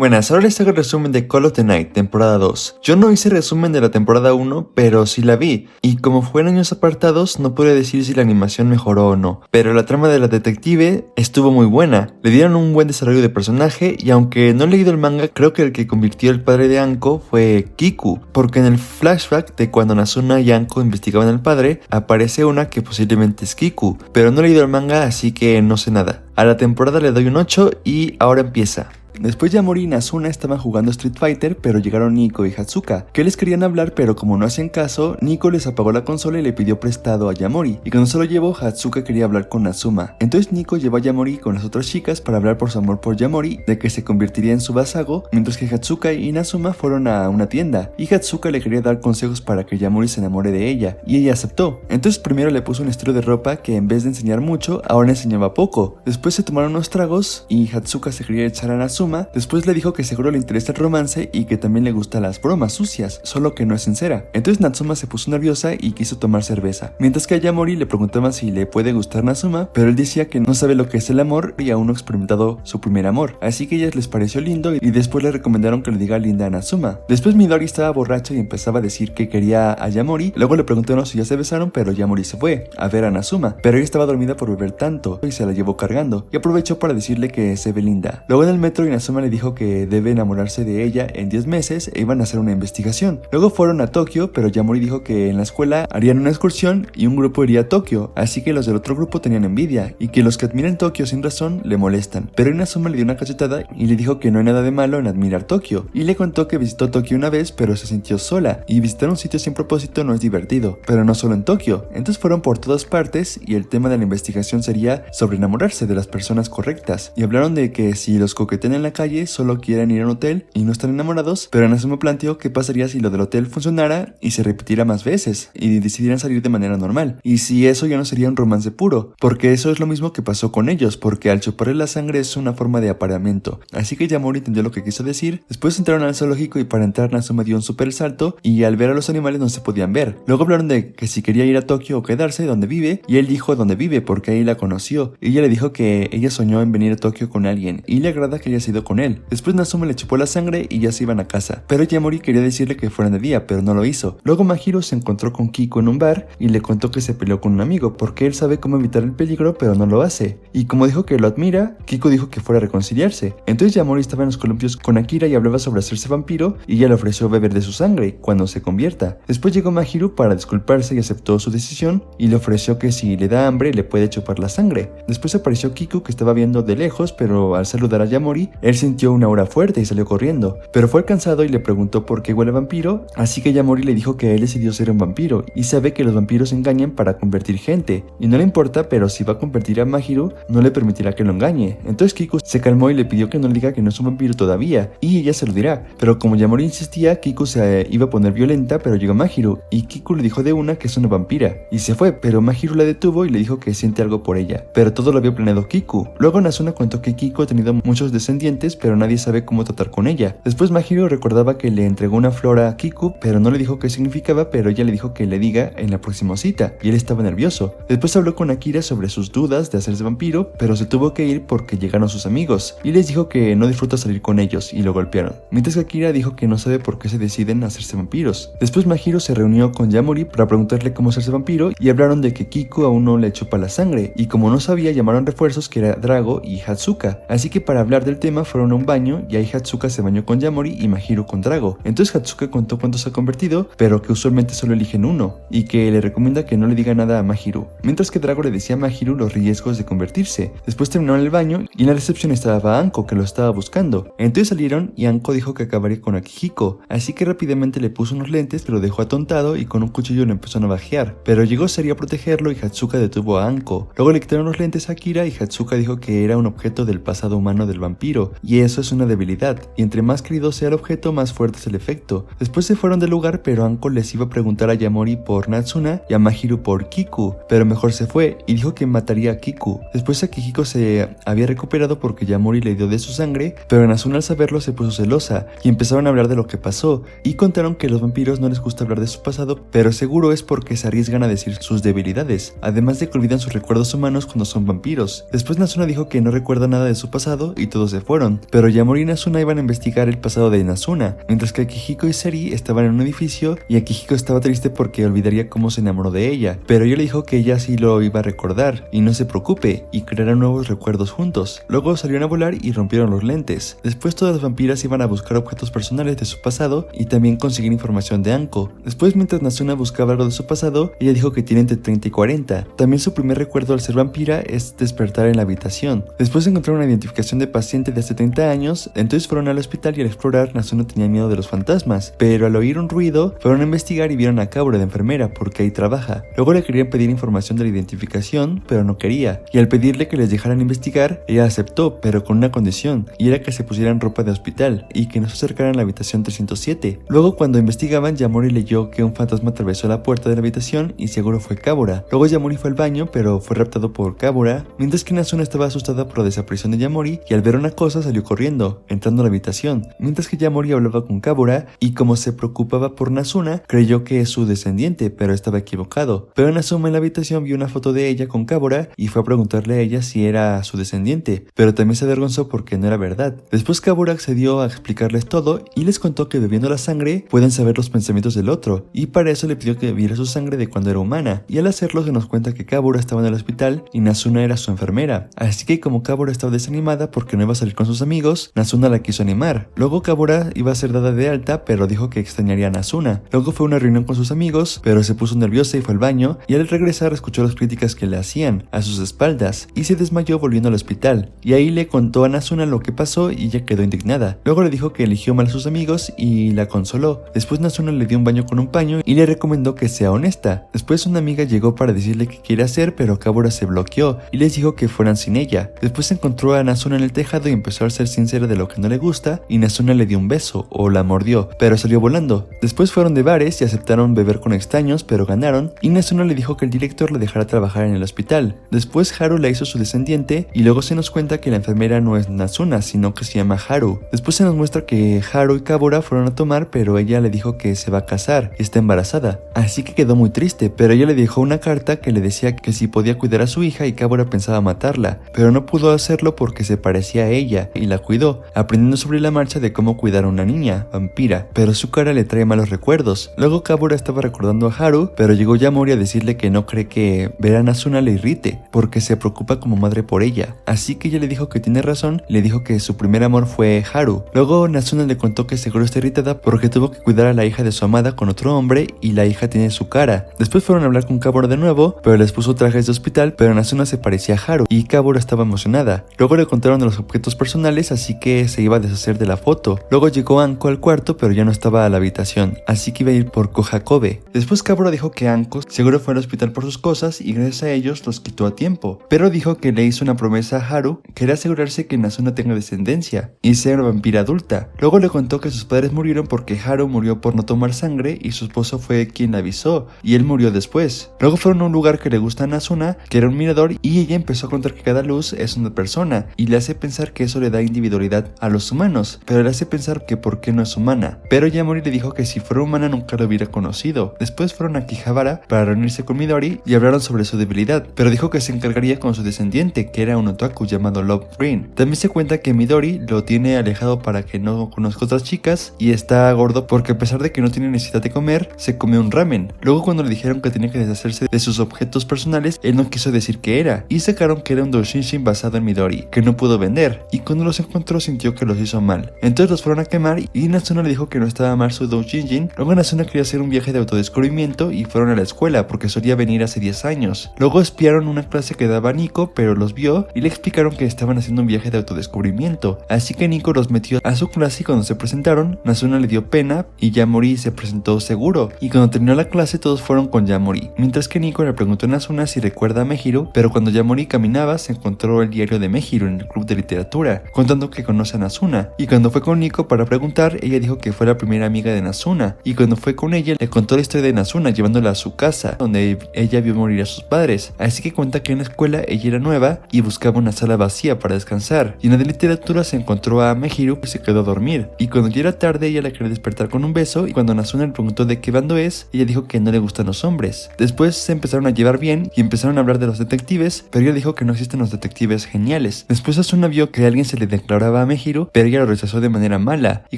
Buenas, ahora les hago el resumen de Call of the Night, temporada 2. Yo no hice resumen de la temporada 1, pero sí la vi, y como fue en años apartados, no pude decir si la animación mejoró o no. Pero la trama de la detective estuvo muy buena, le dieron un buen desarrollo de personaje, y aunque no he leído el manga, creo que el que convirtió al padre de Anko fue Kiku, porque en el flashback de cuando Nazuna y Anko investigaban al padre, aparece una que posiblemente es Kiku, pero no he leído el manga, así que no sé nada. A la temporada le doy un 8 y ahora empieza. Después Yamori y Nazuna estaban jugando Street Fighter, pero llegaron Nico y Hatsuka, que les querían hablar, pero como no hacían caso, Nico les apagó la consola y le pidió prestado a Yamori, y cuando se lo llevó, Hatsuka quería hablar con Nazuma. Entonces Nico llevó a Yamori con las otras chicas para hablar por su amor por Yamori, de que se convertiría en su vasago, mientras que Hatsuka y Nazuma fueron a una tienda, y Hatsuka le quería dar consejos para que Yamori se enamore de ella, y ella aceptó. Entonces primero le puso un estilo de ropa que en vez de enseñar mucho, ahora enseñaba poco. Después se tomaron unos tragos, y Hatsuka se quería echar a Nazuma. Después le dijo que seguro le interesa el romance y que también le gustan las bromas sucias, solo que no es sincera. Entonces Nazuma se puso nerviosa y quiso tomar cerveza, mientras que a Yamori le preguntaban si le puede gustar Nazuma, pero él decía que no sabe lo que es el amor y aún no ha experimentado su primer amor, así que a ellas les pareció lindo y después le recomendaron que le diga linda a Nazuma. Después Midori estaba borracha y empezaba a decir que quería a Yamori, luego le preguntaron si ya se besaron, pero Yamori se fue a ver a Nazuma, pero ella estaba dormida por beber tanto y se la llevó cargando, y aprovechó para decirle que se ve linda. Luego en el metro Nazuma le dijo que debe enamorarse de ella en 10 meses e iban a hacer una investigación. Luego fueron a Tokio, pero Yamori dijo que en la escuela harían una excursión y un grupo iría a Tokio, así que los del otro grupo tenían envidia y que los que admiran Tokio sin razón le molestan. Pero Inazuma le dio una cachetada y le dijo que no hay nada de malo en admirar Tokio, y le contó que visitó Tokio una vez pero se sintió sola, y visitar un sitio sin propósito no es divertido, pero no solo en Tokio. Entonces fueron por todas partes y el tema de la investigación sería sobre enamorarse de las personas correctas, y hablaron de que si los coquetean en la calle solo quieren ir a un hotel y no están enamorados, pero Nazuma planteó qué pasaría si lo del hotel funcionara y se repitiera más veces y decidieran salir de manera normal, y si eso ya no sería un romance puro, porque eso es lo mismo que pasó con ellos, porque al chuparle la sangre es una forma de apareamiento. Así que Yamori entendió lo que quiso decir. Después entraron al zoológico y para entrar Nazuma dio un super salto y al ver a los animales no se podían ver. Luego hablaron de que si quería ir a Tokio o quedarse donde vive, y él dijo donde vive porque ahí la conoció, y ella le dijo que ella soñó en venir a Tokio con alguien y le agrada que haya sido con él. Después Nazuma le chupó la sangre y ya se iban a casa, pero Yamori quería decirle que fueran de día, pero no lo hizo. Luego Mahiro se encontró con Kiko en un bar y le contó que se peleó con un amigo porque él sabe cómo evitar el peligro pero no lo hace, y como dijo que lo admira, Kiko dijo que fuera a reconciliarse. Entonces Yamori estaba en los columpios con Akira y hablaba sobre hacerse vampiro y ella le ofreció beber de su sangre cuando se convierta. Después llegó Mahiro para disculparse y aceptó su decisión y le ofreció que si le da hambre le puede chupar la sangre. Después apareció Kiko que estaba viendo de lejos, pero al saludar a Yamori él sintió una aura fuerte y salió corriendo, pero fue alcanzado y le preguntó por qué huele a vampiro, así que Yamori le dijo que él decidió ser un vampiro y sabe que los vampiros engañan para convertir gente y no le importa, pero si va a convertir a Mahiro no le permitirá que lo engañe. Entonces Kiko se calmó y le pidió que no le diga que no es un vampiro todavía y ella se lo dirá, pero como Yamori insistía, Kiko se iba a poner violenta, pero llegó Mahiro y Kiko le dijo de una que es una vampira y se fue, pero Mahiro la detuvo y le dijo que siente algo por ella, pero todo lo había planeado Kiko. Luego Nazuna contó que Kiko ha tenido muchos descendientes, pero nadie sabe cómo tratar con ella. Después Mahiro recordaba que le entregó una flor a Kiku, pero no le dijo qué significaba, pero ella le dijo que le diga en la próxima cita, y él estaba nervioso. Después habló con Akira sobre sus dudas de hacerse vampiro, pero se tuvo que ir porque llegaron sus amigos, y les dijo que no disfruta salir con ellos, y lo golpearon. Mientras que Akira dijo que no sabe por qué se deciden a hacerse vampiros. Después Mahiro se reunió con Yamori para preguntarle cómo hacerse vampiro, y hablaron de que Kiku aún no le chupa la sangre, y como no sabía llamaron refuerzos que era Drago y Hatsuka, así que para hablar del tema fueron a un baño, y ahí Hatsuka se bañó con Yamori y Mahiro con Drago. Entonces Hatsuka contó cuánto se ha convertido, pero que usualmente solo eligen uno, y que le recomienda que no le diga nada a Mahiro, mientras que Drago le decía a Mahiro los riesgos de convertirse. Después terminaron el baño y en la recepción estaba Anko, que lo estaba buscando. Entonces salieron y Anko dijo que acabaría con Akihiko, así que rápidamente le puso unos lentes, pero dejó atontado y con un cuchillo le empezó a navajear, pero llegó Seri a protegerlo y Hatsuka detuvo a Anko. Luego le quitaron los lentes a Akira y Hatsuka dijo que era un objeto del pasado humano del vampiro, y eso es una debilidad, y entre más querido sea el objeto más fuerte es el efecto. Después se fueron del lugar, pero Anko les iba a preguntar a Yamori por Nazuna y a Mahiro por Kiku, pero mejor se fue y dijo que mataría a Kiku. Después Akihiko se había recuperado porque Yamori le dio de su sangre, pero Nazuna al saberlo se puso celosa y empezaron a hablar de lo que pasó y contaron que a los vampiros no les gusta hablar de su pasado, pero seguro es porque se arriesgan a decir sus debilidades, además de que olvidan sus recuerdos humanos cuando son vampiros. Después Nazuna dijo que no recuerda nada de su pasado y todos se fueron. fueron, pero Yamori y Nazuna iban a investigar el pasado de Nazuna, mientras que Akihiko y Seri estaban en un edificio y Akihiko estaba triste porque olvidaría cómo se enamoró de ella, pero ella le dijo que ella sí lo iba a recordar y no se preocupe y crearán nuevos recuerdos juntos. Luego salieron a volar y rompieron los lentes. Después todas las vampiras iban a buscar objetos personales de su pasado y también conseguir información de Anko. Después, mientras Nazuna buscaba algo de su pasado, ella dijo que tiene entre 30 y 40. También su primer recuerdo al ser vampira es despertar en la habitación. Después encontraron una identificación de paciente de hace 30 años, entonces fueron al hospital y al explorar Nazuna tenía miedo de los fantasmas, pero al oír un ruido fueron a investigar y vieron a Kaoru de enfermera porque ahí trabaja. Luego le querían pedir información de la identificación, pero no quería, y al pedirle que les dejaran investigar, ella aceptó, pero con una condición, y era que se pusieran ropa de hospital y que no se acercaran a la habitación 307. Luego, cuando investigaban, Yamori leyó que un fantasma atravesó la puerta de la habitación y seguro fue Kabura. Luego Yamori fue al baño, pero fue raptado por Kabura, mientras que Nazuna estaba asustada por la desaparición de Yamori y al ver una cosa salió corriendo, entrando a la habitación, mientras que Yamori hablaba con Kabura y como se preocupaba por Nazuna, creyó que es su descendiente, pero estaba equivocado. Pero Nazuma en la habitación vio una foto de ella con Kabura y fue a preguntarle a ella si era su descendiente, pero también se avergonzó porque no era verdad. Después Kabura accedió a explicarles todo y les contó que bebiendo la sangre pueden saber los pensamientos del otro, y para eso le pidió que bebiera su sangre de cuando era humana, y al hacerlo se nos cuenta que Kabura estaba en el hospital y Nazuna era su enfermera, así que como Kabura estaba desanimada porque no iba a salir con sus amigos, Nazuna la quiso animar. Luego Kabura iba a ser dada de alta, pero dijo que extrañaría a Nazuna. Luego fue a una reunión con sus amigos, pero se puso nerviosa y fue al baño, y al regresar escuchó las críticas que le hacían a sus espaldas y se desmayó volviendo al hospital, y ahí le contó a Nazuna lo que pasó y ella quedó indignada. Luego le dijo que eligió mal a sus amigos y la consoló. Después Nazuna le dio un baño con un paño y le recomendó que sea honesta. Después una amiga llegó para decirle qué quiere hacer, pero Kabura se bloqueó y les dijo que fueran sin ella. Después encontró a Nazuna en el tejado y empezó a ser sincera de lo que no le gusta, y Nazuna le dio un beso o la mordió, pero salió volando. Después fueron de bares y aceptaron beber con extraños, pero ganaron, y Nazuna le dijo que el director le dejara trabajar en el hospital. Después Haru la hizo su descendiente y luego se nos cuenta que la enfermera no es Nazuna, sino que se llama Haru. Después se nos muestra que Haru y Kabura fueron a tomar, pero ella le dijo que se va a casar y está embarazada, así que quedó muy triste, pero ella le dejó una carta que le decía que si podía cuidar a su hija, y Kabura pensaba matarla, pero no pudo hacerlo porque se parecía a ella y la cuidó, aprendiendo sobre la marcha de cómo cuidar a una niña vampira, pero su cara le trae malos recuerdos. Luego Kabura estaba recordando a Haru, pero llegó Yamori a decirle que no cree que ver a Nazuna le irrite, porque se preocupa como madre por ella, así que ella le dijo que tiene razón, le dijo que su primer amor fue Haru. Luego Nazuna le contó que seguro está irritada porque tuvo que cuidar a la hija de su amada con otro hombre y la hija tiene su cara. Después fueron a hablar con Kabura de nuevo, pero les puso trajes de hospital, pero Nazuna se parecía a Haru y Kabura estaba emocionada. Luego le contaron de los objetos personales, así que se iba a deshacer de la foto. Luego llegó Anko al cuarto, pero ya no estaba a la habitación, así que iba a ir por Kohakobe. Después Kabura dijo que Anko seguro fue al hospital por sus cosas y gracias a ellos los quitó a tiempo, pero dijo que le hizo una promesa a Haru que era asegurarse que Nazuna tenga descendencia y sea una vampira adulta. Luego le contó que sus padres murieron porque Haru murió por no tomar sangre y su esposo fue quien la avisó y él murió después. Luego fueron a un lugar que le gusta a Nazuna, que era un mirador, y ella empezó a contar que cada luz es una persona y le hace pensar que eso le da individualidad a los humanos, pero le hace pensar que por qué no es humana. Pero Yamori le dijo que si fuera humana nunca lo hubiera conocido. Después fueron a Akihabara para reunirse con Midori y hablaron sobre su debilidad, pero dijo que se encargaría con su descendiente, que era un otaku llamado Love Green. También se cuenta que Midori lo tiene alejado para que no conozca otras chicas y está gordo porque a pesar de que no tiene necesidad de comer, se come un ramen. Luego cuando le dijeron que tenía que deshacerse de sus objetos personales, él no quiso decir qué era y sacaron que era un doujinshi basado en Midori, que no pudo vender, y cuando los encontró sintió que los hizo mal. Entonces los fueron a quemar y Nazuna le dijo que no estaba mal su doujinshi. Luego Nazuna quería hacer un viaje de autodescubrimiento y fueron a la escuela porque solía venir hace 10 años. Luego espiaron una clase que daba Nico, pero los vio y le explicaron que estaban haciendo un viaje de autodescubrimiento, así que Nico los metió a su clase y cuando se presentaron, Nazuna le dio pena y Yamori se presentó seguro, y cuando terminó la clase todos fueron con Yamori, mientras que Nico le preguntó a Nazuna si recuerda a Mehiro, pero cuando Yamori caminaba se encontró el diario de Mehiro en el club de literatura, contando que conoce a Nazuna, y cuando fue con Nico para preguntar, ella dijo que fue la primera amiga de Nazuna, y cuando fue con ella le contó la historia de Nazuna llevándola a su casa, donde ella vio morir a sus padres, así que cuenta que en la escuela ella era nueva y buscaba una sala vacía para descansar, y en la de literatura se encontró a Mehiro y se quedó a dormir, y cuando ya era tarde ella la quería despertar con un beso, y cuando Nazuna le preguntó de qué bando es, ella dijo que no le gustan los hombres. Después se empezaron a llevar bien y empezaron a hablar de los detectives, pero ella dijo que no existen los detectives geniales. Después Asuna vio que alguien alguien se le declaraba a Mejiro, pero ella lo rechazó de manera mala. Y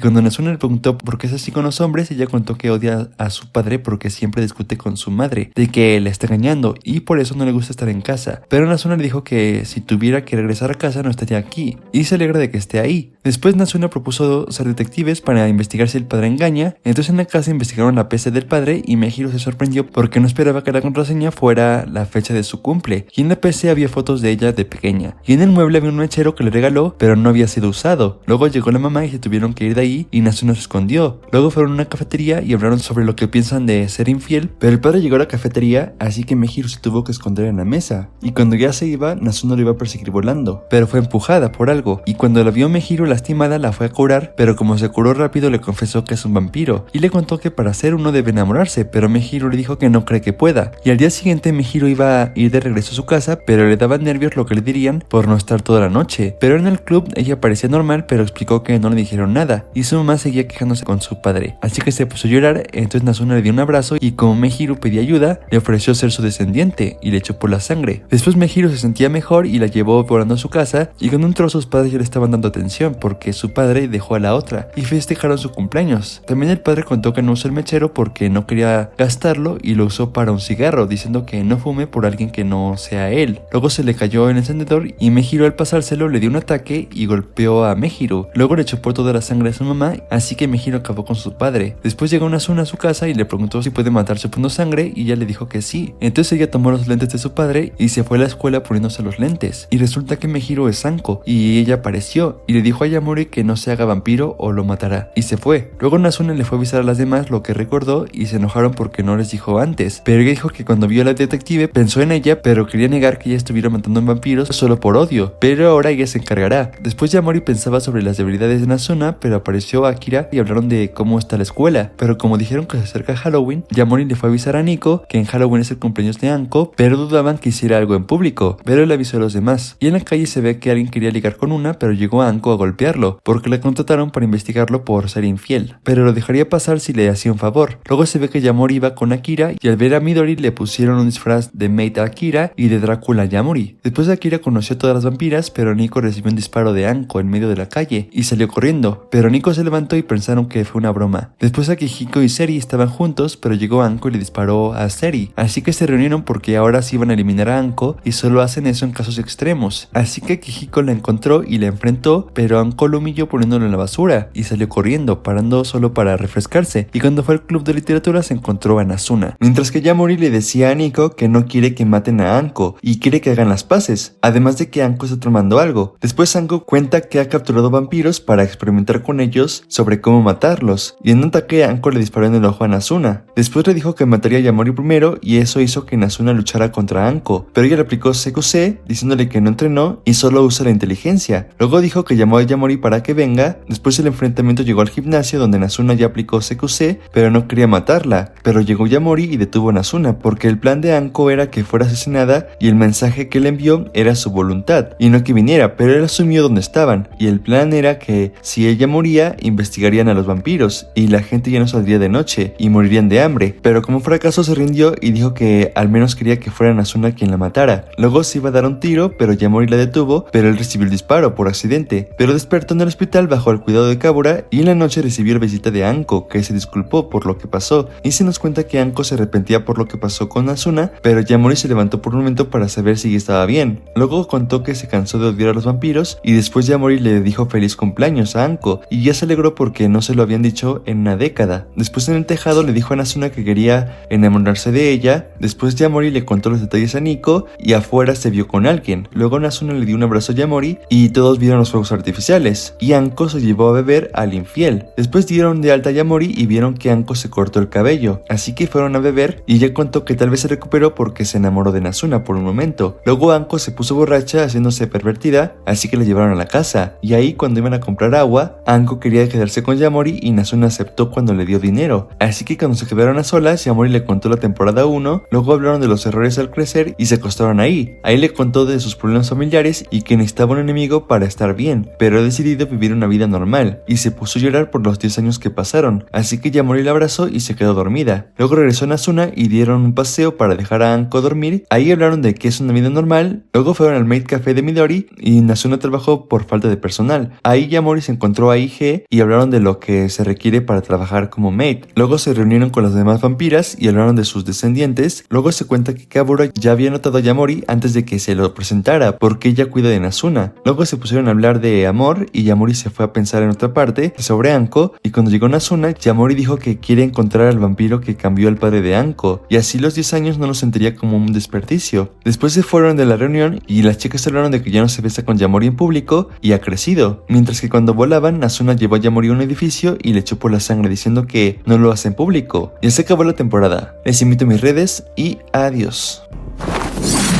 cuando Nazuna le preguntó por qué es así con los hombres, ella contó que odia a su padre porque siempre discute con su madre, de que le está engañando y por eso no le gusta estar en casa. Pero Nazuna le dijo que si tuviera que regresar a casa no estaría aquí, y se alegra de que esté ahí. Después Nazuna propuso ser detectives para investigar si el padre engaña. Entonces en la casa investigaron la PC del padre y Mejiro se sorprendió porque no esperaba que la contraseña fuera la fecha de su cumple, y en la PC había fotos de ella de pequeña, y en el mueble había un mechero que le regaló pero no había sido usado. Luego llegó la mamá y se tuvieron que ir de ahí y Nazuna se escondió. Luego fueron a una cafetería y hablaron sobre lo que piensan de ser infiel, pero el padre llegó a la cafetería, así que Mejiro se tuvo que esconder en la mesa, y cuando ya se iba, Nazuna lo iba a perseguir volando, pero fue empujada por algo, y cuando la vio Mejiro lastimada la fue a curar, pero como se curó rápido le confesó que es un vampiro, y le contó que para ser uno debe enamorarse, pero Mejiro le dijo que no cree que pueda, y al día siguiente Mejiro iba a ir de regreso a su casa, pero le daban nervios lo que le dirían por no estar toda la noche. Pero en el club ella parecía normal, pero explicó que no le dijeron nada, y su mamá seguía quejándose con su padre, así que se puso a llorar. Entonces Nazuna le dio un abrazo y como Mejiro pedía ayuda, le ofreció ser su descendiente y le chupó la sangre. Después Mejiro se sentía mejor y la llevó volando a su casa, y cuando entró sus padres ya le estaban dando atención porque su padre dejó a la otra y festejaron su cumpleaños. También el padre contó que no usó el mechero porque no quería gastarlo y lo usó para un cigarro, diciendo que no fume por alguien que no sea él. Luego se le cayó el encendedor y Mejiro al pasárselo le dio un ataque y golpeó a Mejiro. Luego le chupó toda la sangre a su mamá, así que Mejiro acabó con su padre. Después llegó Nazuna a su casa y le preguntó si puede matar chupando sangre y ella le dijo que sí. Entonces ella tomó los lentes de su padre y se fue a la escuela poniéndose los lentes. Y resulta que Mejiro es Anko y ella apareció y le dijo a Yamori que no se haga vampiro o lo matará. Y se fue. Luego Nazuna le fue a avisar a las demás lo que recordó y se enojaron porque no les dijo antes. Pero ella dijo que cuando vio a la detective pensó en ella, pero quería negar que ella estuviera matando a vampiros solo por odio. Pero ahora ella se encargará. Después Yamori pensaba sobre las debilidades de Nazuna, pero apareció Akira y hablaron de cómo está la escuela. Pero como dijeron que se acerca Halloween, Yamori le fue a avisar a Nico que en Halloween es el cumpleaños de Anko, pero dudaban que hiciera algo en público. Pero le avisó a los demás. Y en la calle se ve que alguien quería ligar con una, pero llegó Anko a golpearlo, porque le contrataron para investigarlo por ser infiel. Pero lo dejaría pasar si le hacía un favor. Luego se ve que Yamori iba con Akira y al ver a Midori le pusieron un disfraz de Maid Akira y de Drácula Yamori. Después Akira conoció a todas las vampiras, pero Nico recibió un disparo de Anko en medio de la calle y salió corriendo. Pero Nico se levantó y pensaron que fue una broma. Después Akihiko y Seri estaban juntos, pero llegó Anko y le disparó a Seri. Así que se reunieron porque ahora sí iban a eliminar a Anko y solo hacen eso en casos extremos. Así que Akihiko la encontró y la enfrentó, pero Anko lo humilló poniéndolo en la basura y salió corriendo, parando solo para refrescarse. Y cuando fue al club de literatura se encontró a Nazuna. Mientras que Yamori le decía a Nico que no quiere que maten a Anko y quiere que hagan las paces, además de que Anko está tramando algo. Después Anko cuenta que ha capturado vampiros para experimentar con ellos sobre cómo matarlos, y en un ataque Anko le disparó en el ojo a Nazuna. Después le dijo que mataría a Yamori primero y eso hizo que Nazuna luchara contra Anko, pero ella le aplicó CQC diciéndole que no entrenó y solo usa la inteligencia. Luego dijo que llamó a Yamori para que venga. Después el enfrentamiento llegó al gimnasio donde Nazuna ya aplicó CQC, pero no quería matarla. Pero llegó Yamori y detuvo a Nazuna porque el plan de Anko era que fuera asesinada y el mensaje que le envió era su voluntad y no que viniera, pero él asumió dónde estaban y el plan era que si ella moría investigarían a los vampiros y la gente ya no saldría de noche y morirían de hambre. Pero como fracaso se rindió y dijo que al menos quería que fuera Nazuna quien la matara. Luego se iba a dar un tiro, pero Yamori la detuvo, pero él recibió el disparo por accidente. Pero despertó en el hospital bajo el cuidado de Kabura y en la noche recibió la visita de Anko, que se disculpó por lo que pasó y se nos cuenta que Anko se arrepentía por lo que pasó con Nazuna, pero Yamori se levantó por un momento para saber si estaba bien. Luego contó que se cansó de odiar a los vampiros y después Yamori le dijo feliz cumpleaños a Anko y ya se alegró porque no se lo habían dicho en una década. Después en el tejado le dijo a Nazuna que quería enamorarse de ella. Después Yamori le contó los detalles a Nico y afuera se vio con alguien. Luego Nazuna le dio un abrazo a Yamori y todos vieron los fuegos artificiales y Anko se llevó a beber al infiel. Después dieron de alta a Yamori y vieron que Anko se cortó el cabello, así que fueron a beber y ella contó que tal vez se recuperó porque se enamoró de Nazuna por un momento. Luego Anko se puso borracha haciéndose pervertida, así que la llevaron a la casa y ahí cuando iban a comprar agua, Anko quería quedarse con Yamori y Nazuna aceptó cuando le dio dinero. Así que cuando se quedaron a solas, Yamori le contó la temporada 1, luego hablaron de los errores al crecer y se acostaron ahí. Ahí le contó de sus problemas familiares y que necesitaba un enemigo para estar bien, pero ha decidido vivir una vida normal y se puso a llorar por los 10 años que pasaron, así que Yamori la abrazó y se quedó dormida. Luego regresó Nazuna y dieron un paseo para dejar a Anko dormir. Ahí hablaron de que es una vida normal. Luego fueron al Maid Café de Midori y Nazuna trabajo por falta de personal. Ahí Yamori se encontró a IG y hablaron de lo que se requiere para trabajar como maid. Luego se reunieron con las demás vampiras y hablaron de sus descendientes. Luego se cuenta que Kabura ya había notado a Yamori antes de que se lo presentara, porque ella cuida de Nazuna. Luego se pusieron a hablar de amor y Yamori se fue a pensar en otra parte sobre Anko, y cuando llegó Nazuna, Yamori dijo que quiere encontrar al vampiro que cambió al padre de Anko, y así los 10 años no los sentiría como un desperdicio. Después se fueron de la reunión y las chicas hablaron de que ya no se besa con Yamori en público y ha crecido, mientras que cuando volaban, Nazuna llevó a Yamori a un edificio y le chupó la sangre diciendo que no lo hace en público. Ya se acabó la temporada. Les invito a mis redes y adiós.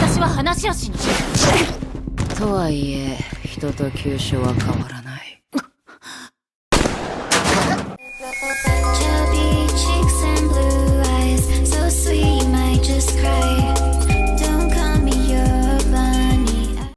私は話をしに。とはいえ人と急所は変わらない。